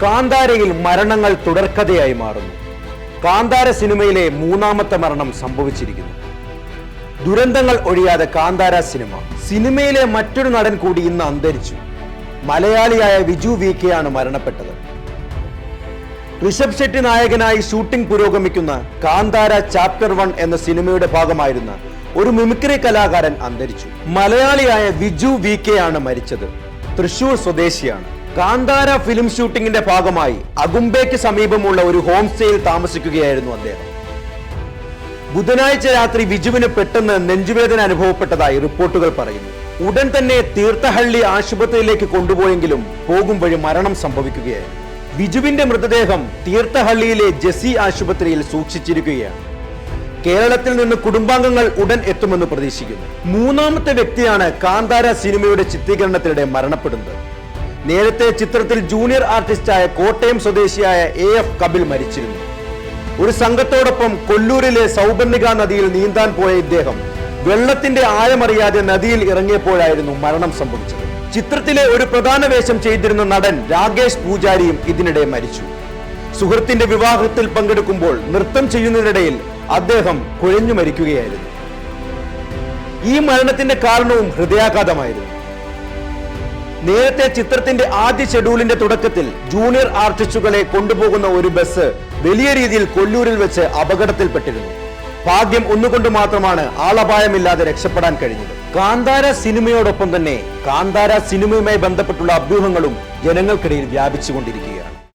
കാന്താരയിൽ മരണങ്ങൾ തുടർക്കഥയായി മാറുന്നു. കാന്താര സിനിമയിലെ മൂന്നാമത്തെ മരണം സംഭവിച്ചിരിക്കുന്നു. ദുരന്തങ്ങൾ ഒഴിയാതെ കാന്താര സിനിമയിലെ മറ്റൊരു നടൻ കൂടി ഇന്ന് അന്തരിച്ചു. മലയാളിയായ വിജു VK ആണ് മരണപ്പെട്ടത്. ഋഷഭ് ഷെട്ടി നായകനായി ഷൂട്ടിംഗ് പുരോഗമിക്കുന്ന കാന്താര ചാപ്റ്റർ 1 എന്ന സിനിമയുടെ ഭാഗമായിരുന്ന ഒരു മിമിക്രി കലാകാരൻ അന്തരിച്ചു. മലയാളിയായ വിജു VK ആണ് മരിച്ചത്. തൃശൂർ സ്വദേശിയാണ്. കാന്താര ഫിലിം ഷൂട്ടിംഗിന്റെ ഭാഗമായി അഗുംബയ്ക്ക് സമീപമുള്ള ഒരു ഹോം സ്റ്റേയിൽ താമസിക്കുകയായിരുന്നു അദ്ദേഹം. ബുധനാഴ്ച രാത്രി വിജുവിന് പെട്ടെന്ന് നെഞ്ചുവേദന അനുഭവപ്പെട്ടതായി റിപ്പോർട്ടുകൾ പറയുന്നു. ഉടൻ തന്നെ തീർത്ഥഹള്ളി ആശുപത്രിയിലേക്ക് കൊണ്ടുപോയെങ്കിലും പോകും വഴി മരണം സംഭവിക്കുകയായിരുന്നു. വിജുവിന്റെ മൃതദേഹം തീർത്ഥഹള്ളിയിലെ ജെസി ആശുപത്രിയിൽ സൂക്ഷിച്ചിരിക്കുകയാണ്. കേരളത്തിൽ നിന്ന് കുടുംബാംഗങ്ങൾ ഉടൻ എത്തുമെന്ന് പ്രതീക്ഷിക്കുന്നു. മൂന്നാമത്തെ വ്യക്തിയാണ് കാന്താര സിനിമയുടെ ചിത്രീകരണത്തിനിടെ മരണപ്പെടുന്നത്. നേരത്തെ ചിത്രത്തിൽ ജൂനിയർ ആർട്ടിസ്റ്റായ കോട്ടയം സ്വദേശിയായ AF കപിൽ മരിച്ചിരുന്നു. ഒരു സംഘത്തോടൊപ്പം കൊല്ലൂരിലെ സൗബർണിക നദിയിൽ നീന്താൻ പോയ ഇദ്ദേഹം വെള്ളത്തിന്റെ ആഴമറിയാതെ നദിയിൽ ഇറങ്ങിയപ്പോഴായിരുന്നു മരണം സംഭവിച്ചത്. ചിത്രത്തിലെ ഒരു പ്രധാന വേഷം ചെയ്തിരുന്ന നടൻ രാകേഷ് പൂജാരിയും ഇതിനിടെ മരിച്ചു. സുഹൃത്തിന്റെ വിവാഹത്തിൽ പങ്കെടുക്കുമ്പോൾ നൃത്തം ചെയ്യുന്നതിനിടയിൽ അദ്ദേഹം കുഴഞ്ഞു മരിക്കുകയായിരുന്നു. ഈ മരണത്തിന്റെ കാരണവും ഹൃദയാഘാതമായിരുന്നു. നേരത്തെ ചിത്രത്തിന്റെ ആദ്യ ഷെഡ്യൂളിന്റെ തുടക്കത്തിൽ ജൂനിയർ ആർട്ടിസ്റ്റുകളെ കൊണ്ടുപോകുന്ന ഒരു ബസ് വലിയ രീതിയിൽ കൊല്ലൂരിൽ വെച്ച് അപകടത്തിൽപ്പെട്ടിരുന്നു. ഭാഗ്യം ഒന്നുകൊണ്ട് മാത്രമാണ് ആളപായമില്ലാതെ രക്ഷപ്പെടാൻ കഴിഞ്ഞത്. കാന്താര സിനിമയോടൊപ്പം തന്നെ കാന്താര സിനിമയുമായി ബന്ധപ്പെട്ടുള്ള അഭ്യൂഹങ്ങളും ജനങ്ങൾക്കിടയിൽ വ്യാപിച്ചുകൊണ്ടിരിക്കുകയാണ്.